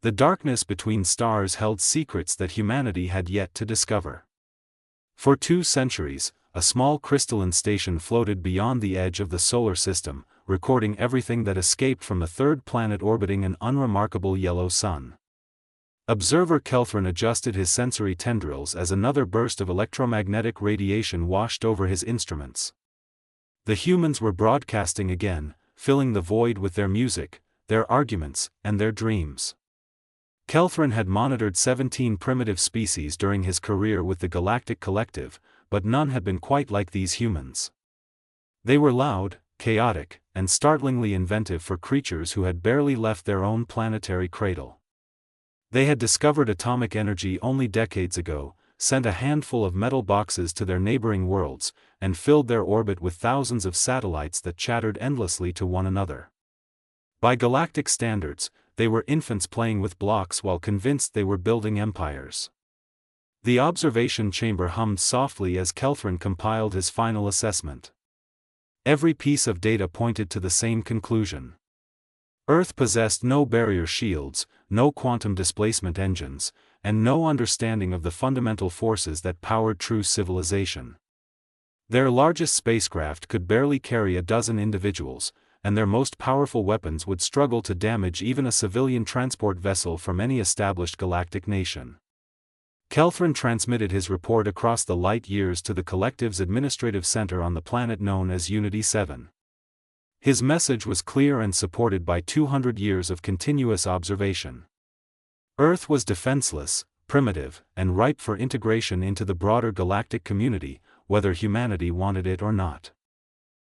The darkness between stars held secrets that humanity had yet to discover. For 2 centuries, a small crystalline station floated beyond the edge of the solar system, recording everything that escaped from the third planet orbiting an unremarkable yellow sun. Observer Kelthron adjusted his sensory tendrils as another burst of electromagnetic radiation washed over his instruments. The humans were broadcasting again, filling the void with their music, their arguments, and their dreams. Kelthron had monitored 17 primitive species during his career with the Galactic Collective, but none had been quite like these humans. They were loud, chaotic, and startlingly inventive for creatures who had barely left their own planetary cradle. They had discovered atomic energy only decades ago, sent a handful of metal boxes to their neighboring worlds, and filled their orbit with thousands of satellites that chattered endlessly to one another. By galactic standards, they were infants playing with blocks while convinced they were building empires. The observation chamber hummed softly as Kelthron compiled his final assessment. Every piece of data pointed to the same conclusion. Earth possessed no barrier shields, no quantum displacement engines, and no understanding of the fundamental forces that powered true civilization. Their largest spacecraft could barely carry a dozen individuals, and their most powerful weapons would struggle to damage even a civilian transport vessel from any established galactic nation. Kelthron transmitted his report across the light years to the Collective's administrative center on the planet known as Unity 7. His message was clear and supported by 200 years of continuous observation. Earth was defenseless, primitive, and ripe for integration into the broader galactic community, whether humanity wanted it or not.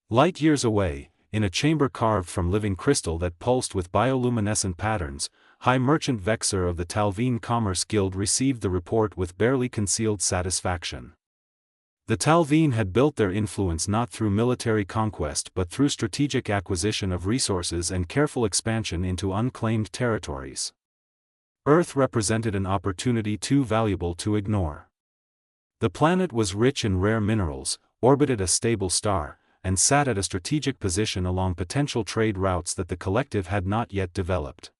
Light years away, in a chamber carved from living crystal that pulsed with bioluminescent patterns, High Merchant Vexer of the Talveen Commerce Guild received the report with barely concealed satisfaction. The Talveen had built their influence not through military conquest but through strategic acquisition of resources and careful expansion into unclaimed territories. Earth represented an opportunity too valuable to ignore. The planet was rich in rare minerals, orbited a stable star, and sat at a strategic position along potential trade routes that the Collective had not yet developed.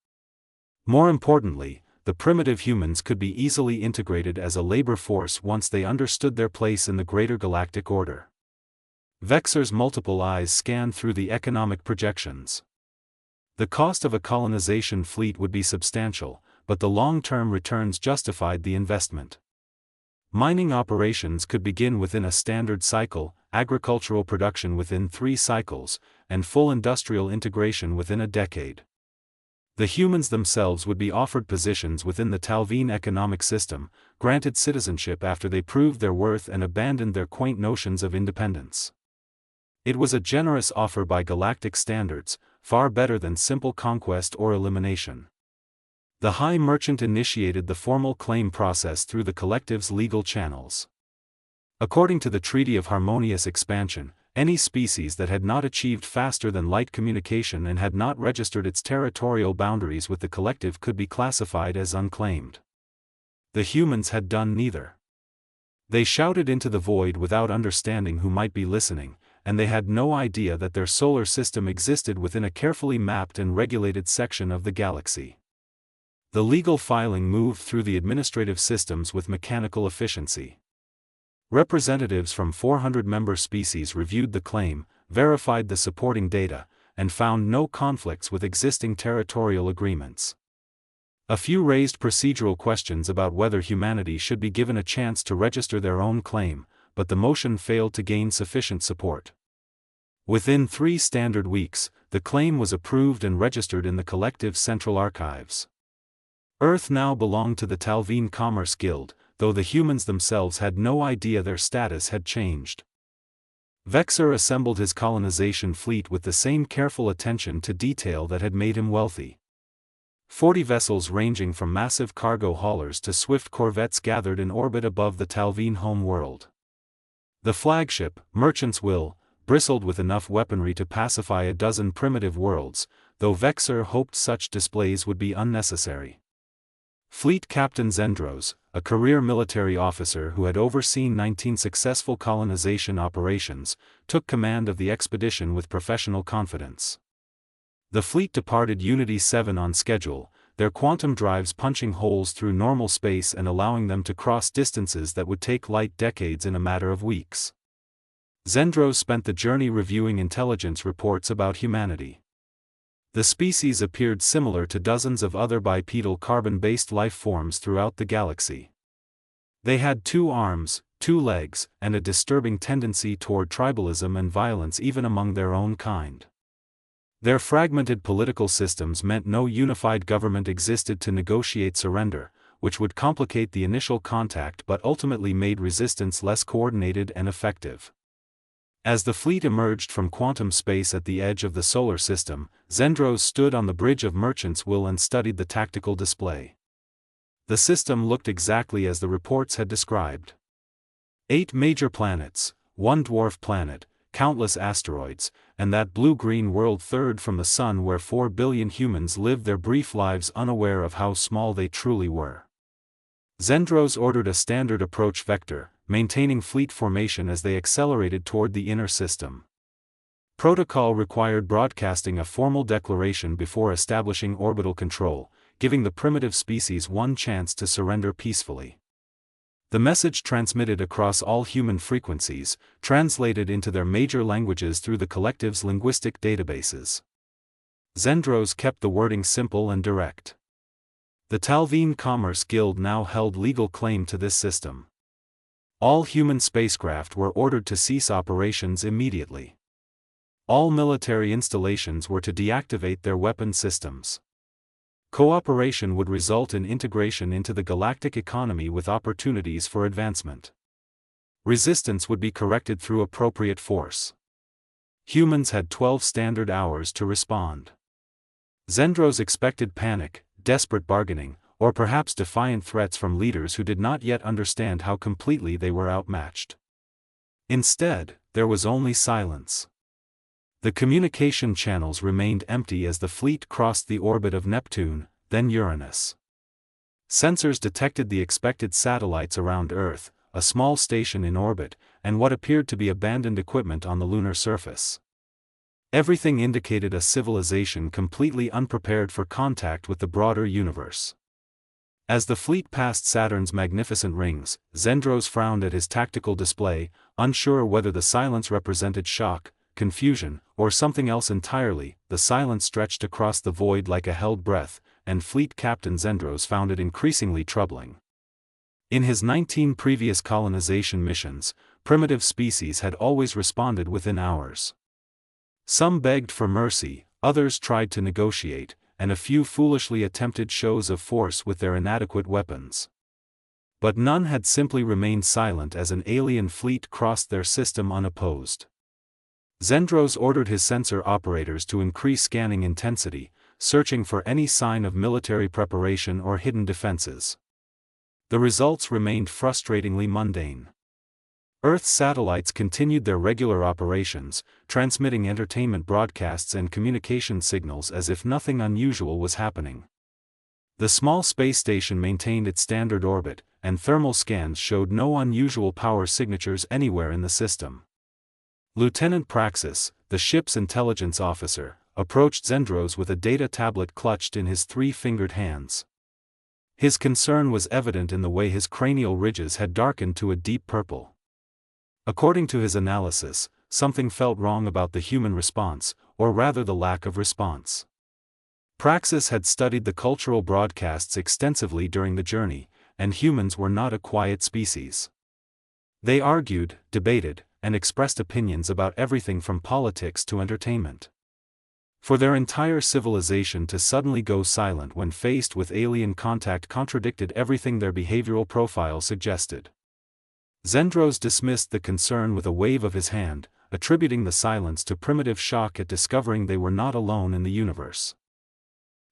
More importantly, the primitive humans could be easily integrated as a labor force once they understood their place in the greater galactic order. Vexer's multiple eyes scanned through the economic projections. The cost of a colonization fleet would be substantial, but the long-term returns justified the investment. Mining operations could begin within a standard cycle, agricultural production within 3 cycles, and full industrial integration within a decade. The humans themselves would be offered positions within the Talveen economic system, granted citizenship after they proved their worth and abandoned their quaint notions of independence. It was a generous offer by galactic standards, far better than simple conquest or elimination. The High Merchant initiated the formal claim process through the Collective's legal channels. According to the Treaty of Harmonious Expansion, any species that had not achieved faster than light communication and had not registered its territorial boundaries with the Collective could be classified as unclaimed. The humans had done neither. They shouted into the void without understanding who might be listening, and they had no idea that their solar system existed within a carefully mapped and regulated section of the galaxy. The legal filing moved through the administrative systems with mechanical efficiency. Representatives from 400 member species reviewed the claim, verified the supporting data, and found no conflicts with existing territorial agreements. A few raised procedural questions about whether humanity should be given a chance to register their own claim, but the motion failed to gain sufficient support. Within 3 standard weeks, the claim was approved and registered in the Collective's central archives. Earth now belonged to the Talveen Commerce Guild, though the humans themselves had no idea their status had changed. Vexer assembled his colonization fleet with the same careful attention to detail that had made him wealthy. 40 vessels ranging from massive cargo haulers to swift corvettes gathered in orbit above the Talveen home world. The flagship, Merchant's Will, bristled with enough weaponry to pacify a dozen primitive worlds, though Vexer hoped such displays would be unnecessary. Fleet Captain Zendros, a career military officer who had overseen 19 successful colonization operations, took command of the expedition with professional confidence. The fleet departed Unity 7 on schedule, their quantum drives punching holes through normal space and allowing them to cross distances that would take light decades in a matter of weeks. Zendros spent the journey reviewing intelligence reports about humanity. The species appeared similar to dozens of other bipedal carbon-based life forms throughout the galaxy. They had 2 arms, 2 legs, and a disturbing tendency toward tribalism and violence even among their own kind. Their fragmented political systems meant no unified government existed to negotiate surrender, which would complicate the initial contact but ultimately made resistance less coordinated and effective. As the fleet emerged from quantum space at the edge of the solar system, Zendros stood on the bridge of Merchant's Will and studied the tactical display. The system looked exactly as the reports had described. 8 major planets, 1 dwarf planet, countless asteroids, and that blue-green world third from the sun where 4 billion humans lived their brief lives unaware of how small they truly were. Zendros ordered a standard approach vector, maintaining fleet formation as they accelerated toward the inner system. Protocol required broadcasting a formal declaration before establishing orbital control, giving the primitive species one chance to surrender peacefully. The message transmitted across all human frequencies, translated into their major languages through the collective's linguistic databases. Zendros kept the wording simple and direct. The Talveen Commerce Guild now held legal claim to this system. All human spacecraft were ordered to cease operations immediately. All military installations were to deactivate their weapon systems. Cooperation would result in integration into the galactic economy with opportunities for advancement. Resistance would be corrected through appropriate force. Humans had 12 standard hours to respond. Zendros expected panic, desperate bargaining, or perhaps defiant threats from leaders who did not yet understand how completely they were outmatched. Instead, there was only silence. The communication channels remained empty as the fleet crossed the orbit of Neptune, then Uranus. Sensors detected the expected satellites around Earth, a small station in orbit, and what appeared to be abandoned equipment on the lunar surface. Everything indicated a civilization completely unprepared for contact with the broader universe. As the fleet passed Saturn's magnificent rings, Zendros frowned at his tactical display, unsure whether the silence represented shock, confusion, or something else entirely. The silence stretched across the void like a held breath, and Fleet Captain Zendros found it increasingly troubling. In his 19 previous colonization missions, primitive species had always responded within hours. Some begged for mercy, others tried to negotiate, and a few foolishly attempted shows of force with their inadequate weapons. But none had simply remained silent as an alien fleet crossed their system unopposed. Zendros ordered his sensor operators to increase scanning intensity, searching for any sign of military preparation or hidden defenses. The results remained frustratingly mundane. Earth's satellites continued their regular operations, transmitting entertainment broadcasts and communication signals as if nothing unusual was happening. The small space station maintained its standard orbit, and thermal scans showed no unusual power signatures anywhere in the system. Lieutenant Praxis, the ship's intelligence officer, approached Zendros with a data tablet clutched in his 3-fingered hands. His concern was evident in the way his cranial ridges had darkened to a deep purple. According to his analysis, something felt wrong about the human response, or rather the lack of response. Praxis had studied the cultural broadcasts extensively during the journey, and humans were not a quiet species. They argued, debated, and expressed opinions about everything from politics to entertainment. For their entire civilization to suddenly go silent when faced with alien contact contradicted everything their behavioral profile suggested. Zendros dismissed the concern with a wave of his hand, attributing the silence to primitive shock at discovering they were not alone in the universe.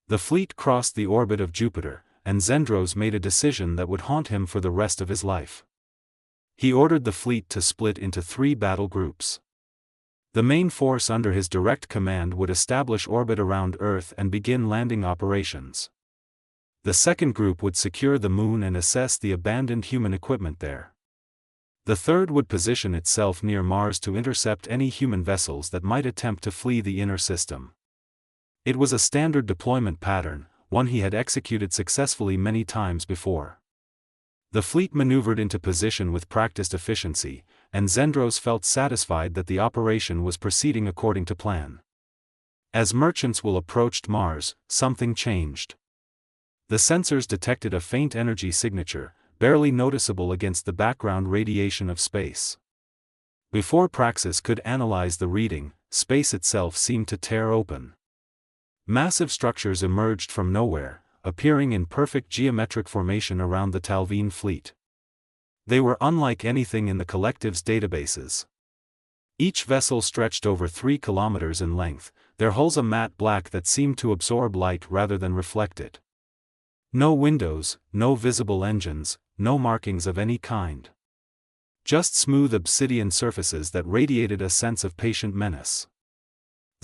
The fleet crossed the orbit of Jupiter, and Zendros made a decision that would haunt him for the rest of his life. He ordered the fleet to split into 3 battle groups. The main force under his direct command would establish orbit around Earth and begin landing operations. The second group would secure the Moon and assess the abandoned human equipment there. The third would position itself near Mars to intercept any human vessels that might attempt to flee the inner system. It was a standard deployment pattern, one he had executed successfully many times before. The fleet maneuvered into position with practiced efficiency, and Zendros felt satisfied that the operation was proceeding according to plan. As merchants will approached Mars, something changed. The sensors detected a faint energy signature, barely noticeable against the background radiation of space. Before Praxis could analyze the reading, space itself seemed to tear open. Massive structures emerged from nowhere, appearing in perfect geometric formation around the Talveen fleet. They were unlike anything in the collective's databases. Each vessel stretched over 3 kilometers in length, their hulls a matte black that seemed to absorb light rather than reflect it. No windows, no visible engines, no markings of any kind. Just smooth obsidian surfaces that radiated a sense of patient menace.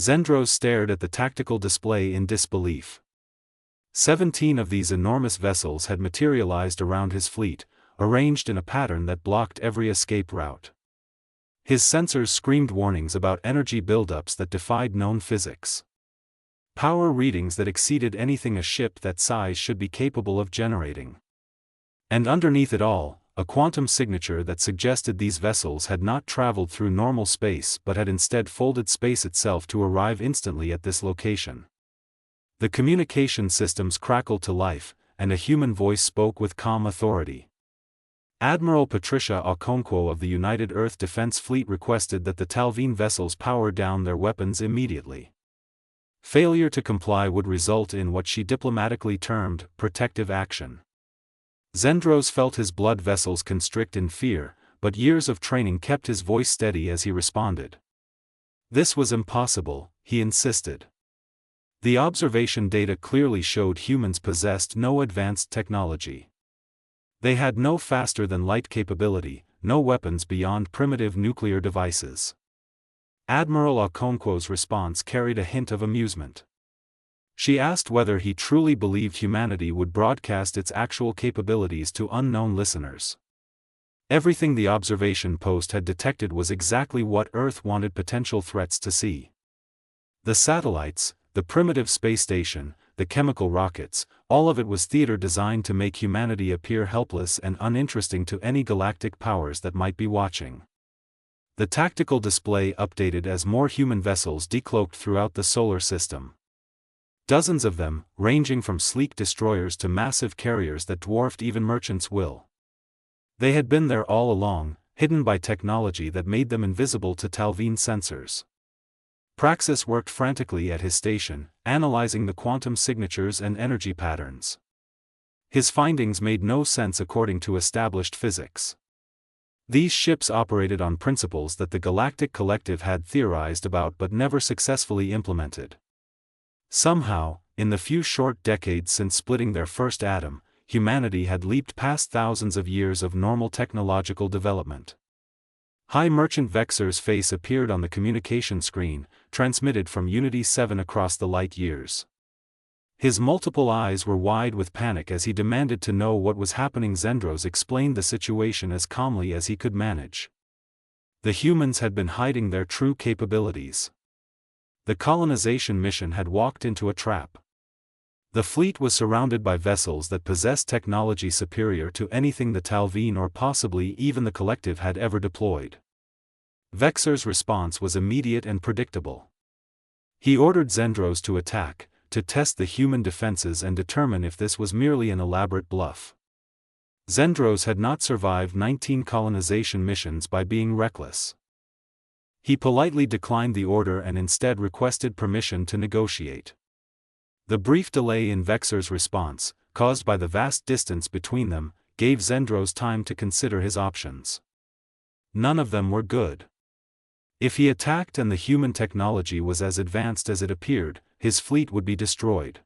Zendros stared at the tactical display in disbelief. 17 of these enormous vessels had materialized around his fleet, arranged in a pattern that blocked every escape route. His sensors screamed warnings about energy buildups that defied known physics. Power readings that exceeded anything a ship that size should be capable of generating. And underneath it all, a quantum signature that suggested these vessels had not traveled through normal space but had instead folded space itself to arrive instantly at this location. The communication systems crackled to life, and a human voice spoke with calm authority. Admiral Patricia Okonkwo of the United Earth Defense Fleet requested that the Talveen vessels power down their weapons immediately. Failure to comply would result in what she diplomatically termed protective action. Zendros felt his blood vessels constrict in fear, but years of training kept his voice steady as he responded. This was impossible, he insisted. The observation data clearly showed humans possessed no advanced technology. They had no faster-than-light capability, no weapons beyond primitive nuclear devices. Admiral Okonkwo's response carried a hint of amusement. She asked whether he truly believed humanity would broadcast its actual capabilities to unknown listeners. Everything the observation post had detected was exactly what Earth wanted potential threats to see. The satellites, the primitive space station, the chemical rockets, all of it was theater designed to make humanity appear helpless and uninteresting to any galactic powers that might be watching. The tactical display updated as more human vessels decloaked throughout the solar system. Dozens of them, ranging from sleek destroyers to massive carriers that dwarfed even merchants' will. They had been there all along, hidden by technology that made them invisible to Talveen sensors. Praxis worked frantically at his station, analyzing the quantum signatures and energy patterns. His findings made no sense according to established physics. These ships operated on principles that the Galactic Collective had theorized about but never successfully implemented. Somehow, in the few short decades since splitting their first atom, humanity had leaped past thousands of years of normal technological development. High Merchant Vexer's face appeared on the communication screen, transmitted from Unity 7 across the light years. His multiple eyes were wide with panic as he demanded to know what was happening. Zendros explained the situation as calmly as he could manage. The humans had been hiding their true capabilities. The colonization mission had walked into a trap. The fleet was surrounded by vessels that possessed technology superior to anything the Talveen or possibly even the Collective had ever deployed. Vexer's response was immediate and predictable. He ordered Zendros to attack, to test the human defenses and determine if this was merely an elaborate bluff. Zendros had not survived 19 colonization missions by being reckless. He politely declined the order and instead requested permission to negotiate. The brief delay in Vexer's response, caused by the vast distance between them, gave Zendros time to consider his options. None of them were good. If he attacked and the human technology was as advanced as it appeared, his fleet would be destroyed.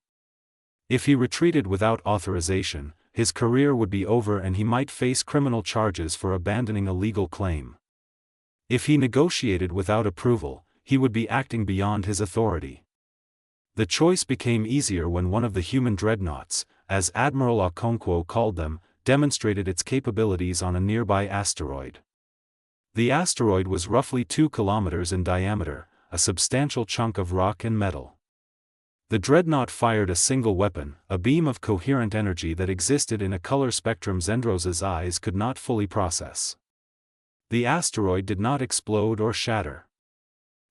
If he retreated without authorization, his career would be over and he might face criminal charges for abandoning a legal claim. If he negotiated without approval, he would be acting beyond his authority. The choice became easier when one of the human dreadnoughts, as Admiral Okonkwo called them, demonstrated its capabilities on a nearby asteroid. The asteroid was roughly 2 kilometers in diameter, a substantial chunk of rock and metal. The Dreadnought fired a single weapon, a beam of coherent energy that existed in a color spectrum Zendros' eyes could not fully process. The asteroid did not explode or shatter.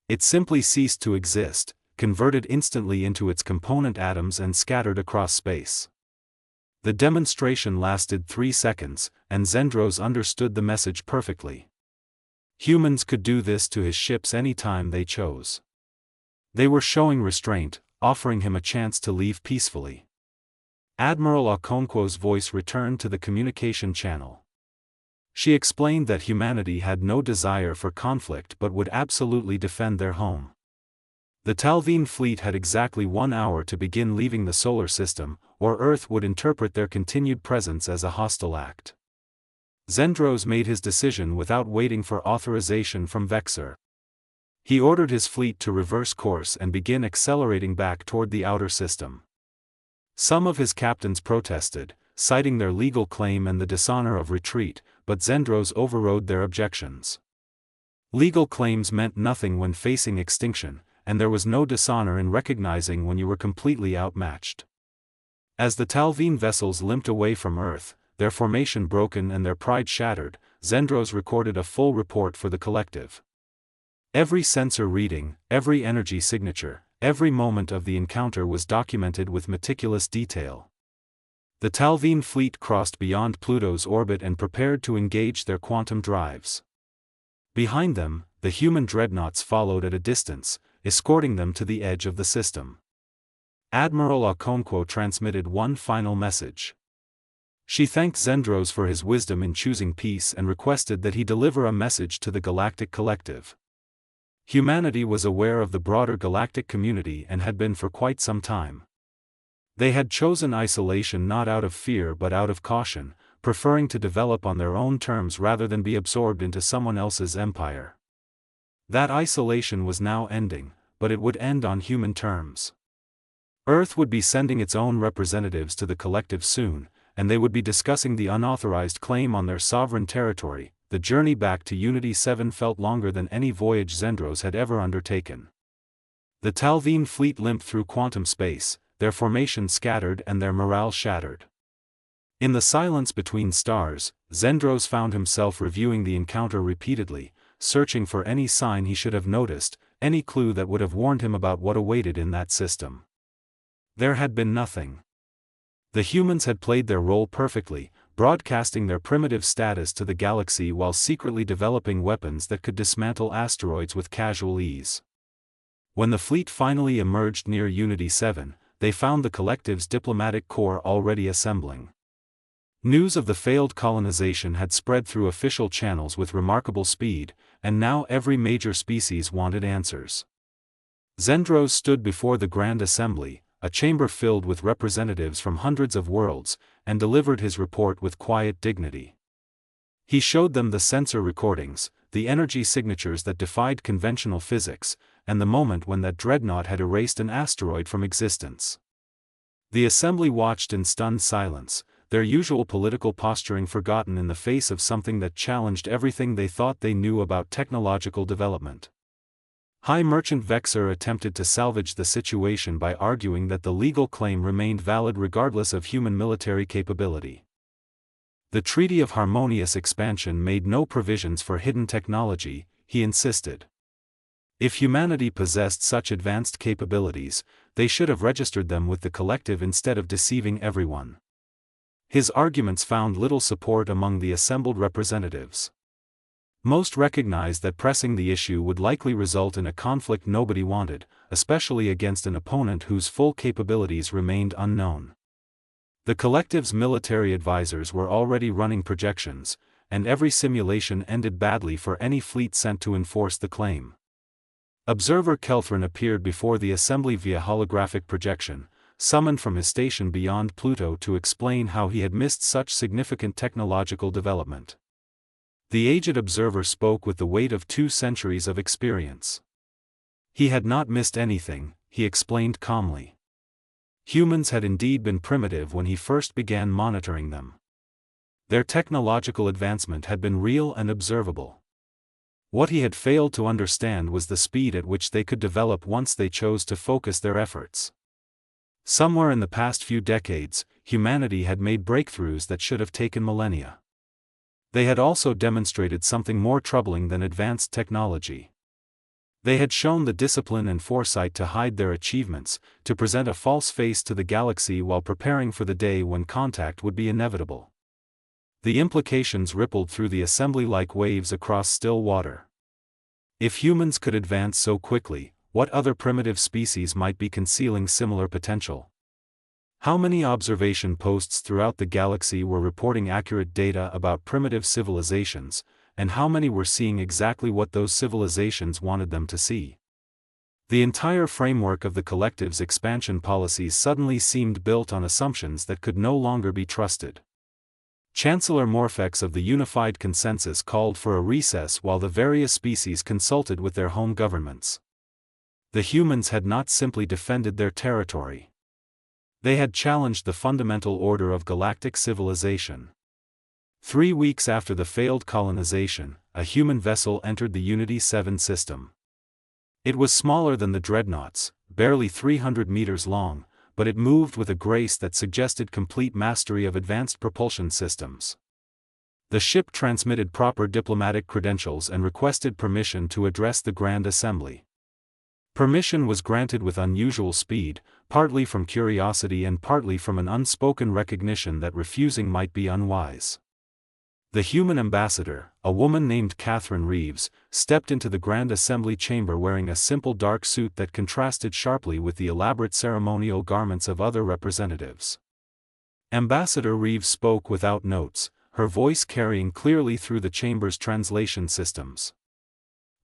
It simply ceased to exist, converted instantly into its component atoms and scattered across space. The demonstration lasted 3 seconds, and Zendros understood the message perfectly. Humans could do this to his ships any time they chose. They were showing restraint, offering him a chance to leave peacefully. Admiral Okonkwo's voice returned to the communication channel. She explained that humanity had no desire for conflict but would absolutely defend their home. The Talveen fleet had exactly 1 hour to begin leaving the solar system, or Earth would interpret their continued presence as a hostile act. Zendros made his decision without waiting for authorization from Vexor. He ordered his fleet to reverse course and begin accelerating back toward the outer system. Some of his captains protested, citing their legal claim and the dishonor of retreat, but Zendros overrode their objections. Legal claims meant nothing when facing extinction, and there was no dishonor in recognizing when you were completely outmatched. As the Talveen vessels limped away from Earth, their formation broken and their pride shattered, Zendros recorded a full report for the collective. Every sensor reading, every energy signature, every moment of the encounter was documented with meticulous detail. The Talveen fleet crossed beyond Pluto's orbit and prepared to engage their quantum drives. Behind them, the human dreadnoughts followed at a distance, escorting them to the edge of the system. Admiral Okonkwo transmitted one final message. She thanked Zendros for his wisdom in choosing peace and requested that he deliver a message to the Galactic Collective. Humanity was aware of the broader galactic community and had been for quite some time. They had chosen isolation not out of fear but out of caution, preferring to develop on their own terms rather than be absorbed into someone else's empire. That isolation was now ending, but it would end on human terms. Earth would be sending its own representatives to the collective soon, and they would be discussing the unauthorized claim on their sovereign territory. The journey back to Unity 7 felt longer than any voyage Zendros had ever undertaken. The Talveen fleet limped through quantum space, their formation scattered and their morale shattered. In the silence between stars, Zendros found himself reviewing the encounter repeatedly, searching for any sign he should have noticed, any clue that would have warned him about what awaited in that system. There had been nothing. The humans had played their role perfectly, broadcasting their primitive status to the galaxy while secretly developing weapons that could dismantle asteroids with casual ease. When the fleet finally emerged near Unity 7, they found the collective's diplomatic corps already assembling. News of the failed colonization had spread through official channels with remarkable speed, and now every major species wanted answers. Zendros stood before the Grand Assembly, a chamber filled with representatives from hundreds of worlds, and delivered his report with quiet dignity. He showed them the sensor recordings, the energy signatures that defied conventional physics, and the moment when that dreadnought had erased an asteroid from existence. The assembly watched in stunned silence, their usual political posturing forgotten in the face of something that challenged everything they thought they knew about technological development. High Merchant Vexor attempted to salvage the situation by arguing that the legal claim remained valid regardless of human military capability. The Treaty of Harmonious Expansion made no provisions for hidden technology, he insisted. If humanity possessed such advanced capabilities, they should have registered them with the collective instead of deceiving everyone. His arguments found little support among the assembled representatives. Most recognized that pressing the issue would likely result in a conflict nobody wanted, especially against an opponent whose full capabilities remained unknown. The collective's military advisors were already running projections, and every simulation ended badly for any fleet sent to enforce the claim. Observer Kelthrin appeared before the assembly via holographic projection, summoned from his station beyond Pluto to explain how he had missed such significant technological development. The aged observer spoke with the weight of 2 centuries of experience. He had not missed anything, he explained calmly. Humans had indeed been primitive when he first began monitoring them. Their technological advancement had been real and observable. What he had failed to understand was the speed at which they could develop once they chose to focus their efforts. Somewhere in the past few decades, humanity had made breakthroughs that should have taken millennia. They had also demonstrated something more troubling than advanced technology. They had shown the discipline and foresight to hide their achievements, to present a false face to the galaxy while preparing for the day when contact would be inevitable. The implications rippled through the assembly like waves across still water. If humans could advance so quickly, what other primitive species might be concealing similar potential? How many observation posts throughout the galaxy were reporting accurate data about primitive civilizations, and how many were seeing exactly what those civilizations wanted them to see? The entire framework of the collective's expansion policies suddenly seemed built on assumptions that could no longer be trusted. Chancellor Morphex of the Unified Consensus called for a recess while the various species consulted with their home governments. The humans had not simply defended their territory. They had challenged the fundamental order of galactic civilization. 3 weeks after the failed colonization, a human vessel entered the Unity 7 system. It was smaller than the Dreadnoughts, barely 300 meters long, but it moved with a grace that suggested complete mastery of advanced propulsion systems. The ship transmitted proper diplomatic credentials and requested permission to address the Grand Assembly. Permission was granted with unusual speed, partly from curiosity and partly from an unspoken recognition that refusing might be unwise. The human ambassador, a woman named Catherine Reeves, stepped into the Grand Assembly chamber wearing a simple dark suit that contrasted sharply with the elaborate ceremonial garments of other representatives. Ambassador Reeves spoke without notes, her voice carrying clearly through the chamber's translation systems.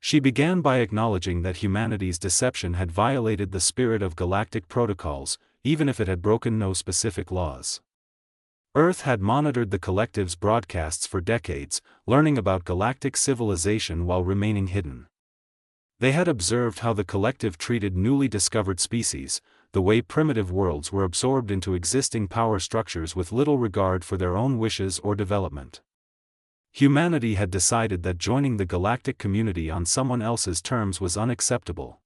She began by acknowledging that humanity's deception had violated the spirit of galactic protocols, even if it had broken no specific laws. Earth had monitored the collective's broadcasts for decades, learning about galactic civilization while remaining hidden. They had observed how the collective treated newly discovered species, the way primitive worlds were absorbed into existing power structures with little regard for their own wishes or development. Humanity had decided that joining the galactic community on someone else's terms was unacceptable.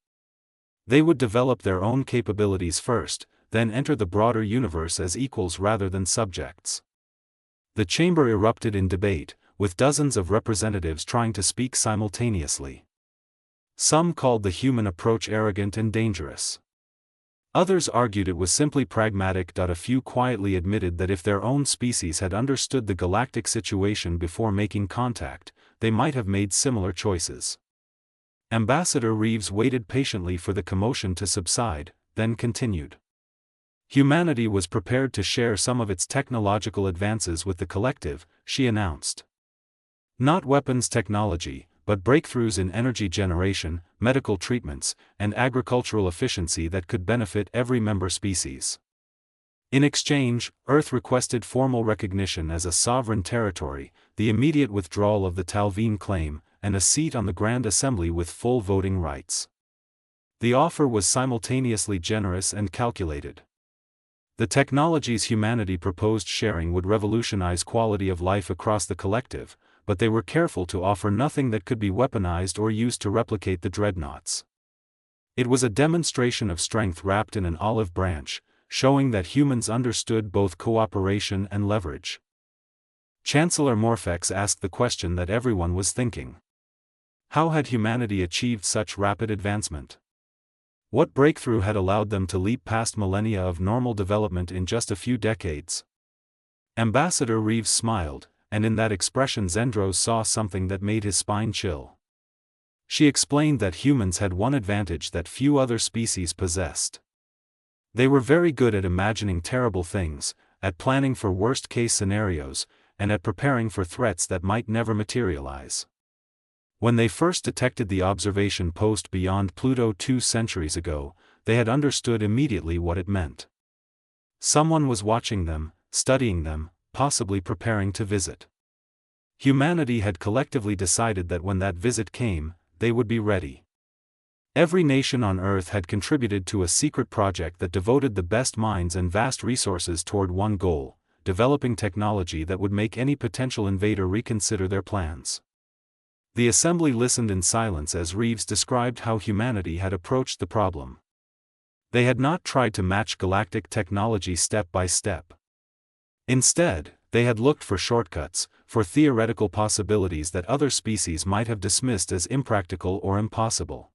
They would develop their own capabilities first, then enter the broader universe as equals rather than subjects. The chamber erupted in debate, with dozens of representatives trying to speak simultaneously. Some called the human approach arrogant and dangerous. Others argued it was simply pragmatic. A few quietly admitted that if their own species had understood the galactic situation before making contact, they might have made similar choices. Ambassador Reeves waited patiently for the commotion to subside, then continued. Humanity was prepared to share some of its technological advances with the collective, she announced. Not weapons technology, but breakthroughs in energy generation, medical treatments, and agricultural efficiency that could benefit every member species. In exchange, Earth requested formal recognition as a sovereign territory, the immediate withdrawal of the Talveen claim, and a seat on the Grand Assembly with full voting rights. The offer was simultaneously generous and calculated. The technologies humanity proposed sharing would revolutionize quality of life across the collective, but they were careful to offer nothing that could be weaponized or used to replicate the Dreadnoughts. It was a demonstration of strength wrapped in an olive branch, showing that humans understood both cooperation and leverage. Chancellor Morphex asked the question that everyone was thinking. How had humanity achieved such rapid advancement? What breakthrough had allowed them to leap past millennia of normal development in just a few decades? Ambassador Reeves smiled, and in that expression Zendros saw something that made his spine chill. She explained that humans had one advantage that few other species possessed. They were very good at imagining terrible things, at planning for worst-case scenarios, and at preparing for threats that might never materialize. When they first detected the observation post beyond Pluto 2 centuries ago, they had understood immediately what it meant. Someone was watching them, studying them, possibly preparing to visit. Humanity had collectively decided that when that visit came, they would be ready. Every nation on Earth had contributed to a secret project that devoted the best minds and vast resources toward one goal: developing technology that would make any potential invader reconsider their plans. The assembly listened in silence as Reeves described how humanity had approached the problem. They had not tried to match galactic technology step by step. Instead, they had looked for shortcuts, for theoretical possibilities that other species might have dismissed as impractical or impossible.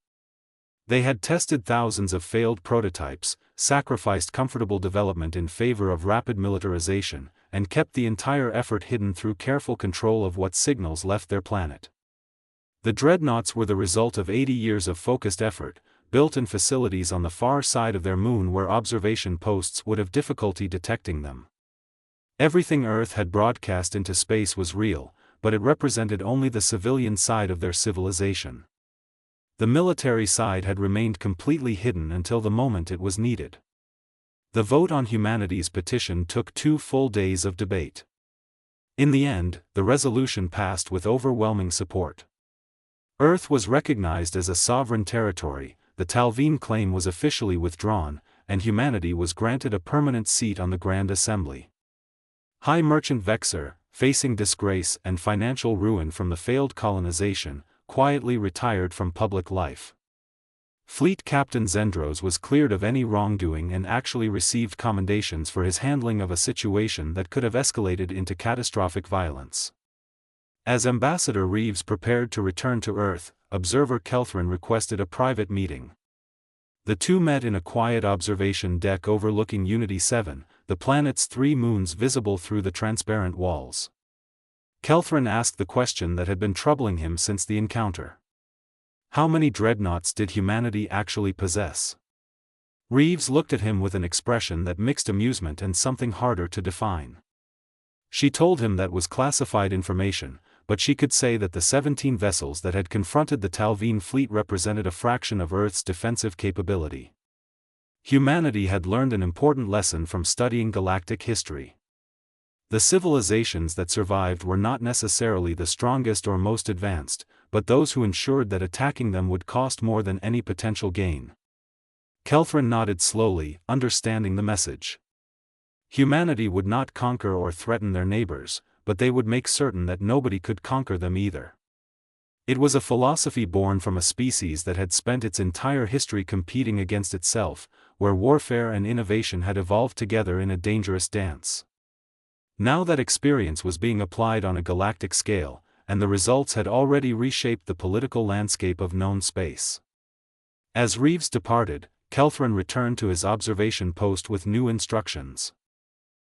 They had tested thousands of failed prototypes, sacrificed comfortable development in favor of rapid militarization, and kept the entire effort hidden through careful control of what signals left their planet. The Dreadnoughts were the result of 80 years of focused effort, built in facilities on the far side of their moon where observation posts would have difficulty detecting them. Everything Earth had broadcast into space was real, but it represented only the civilian side of their civilization. The military side had remained completely hidden until the moment it was needed. The vote on humanity's petition took 2 full days of debate. In the end, the resolution passed with overwhelming support. Earth was recognized as a sovereign territory, the Talveen claim was officially withdrawn, and humanity was granted a permanent seat on the Grand Assembly. High Merchant Vexer, facing disgrace and financial ruin from the failed colonization, quietly retired from public life. Fleet Captain Zendros was cleared of any wrongdoing and actually received commendations for his handling of a situation that could have escalated into catastrophic violence. As Ambassador Reeves prepared to return to Earth, Observer Kelthrin requested a private meeting. The two met in a quiet observation deck overlooking Unity 7, the planet's 3 moons visible through the transparent walls. Kelthrin asked the question that had been troubling him since the encounter. How many dreadnoughts did humanity actually possess? Reeves looked at him with an expression that mixed amusement and something harder to define. She told him that was classified information, but she could say that the 17 vessels that had confronted the Talveen fleet represented a fraction of Earth's defensive capability. Humanity had learned an important lesson from studying galactic history. The civilizations that survived were not necessarily the strongest or most advanced, but those who ensured that attacking them would cost more than any potential gain. Kelthrin nodded slowly, understanding the message. Humanity would not conquer or threaten their neighbors, but they would make certain that nobody could conquer them either. It was a philosophy born from a species that had spent its entire history competing against itself, where warfare and innovation had evolved together in a dangerous dance. Now that experience was being applied on a galactic scale, and the results had already reshaped the political landscape of known space. As Reeves departed, Kelthrin returned to his observation post with new instructions.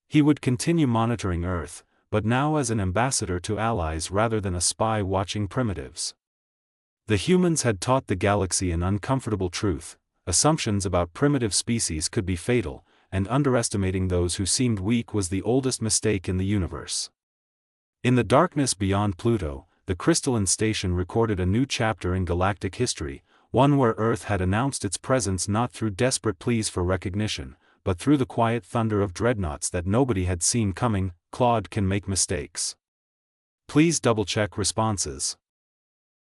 He would continue monitoring Earth, but now as an ambassador to allies rather than a spy watching primitives. The humans had taught the galaxy an uncomfortable truth: assumptions about primitive species could be fatal, and underestimating those who seemed weak was the oldest mistake in the universe. In the darkness beyond Pluto, the crystalline station recorded a new chapter in galactic history, one where Earth had announced its presence not through desperate pleas for recognition, but through the quiet thunder of dreadnoughts that nobody had seen coming. Claude can make mistakes. Please double-check responses.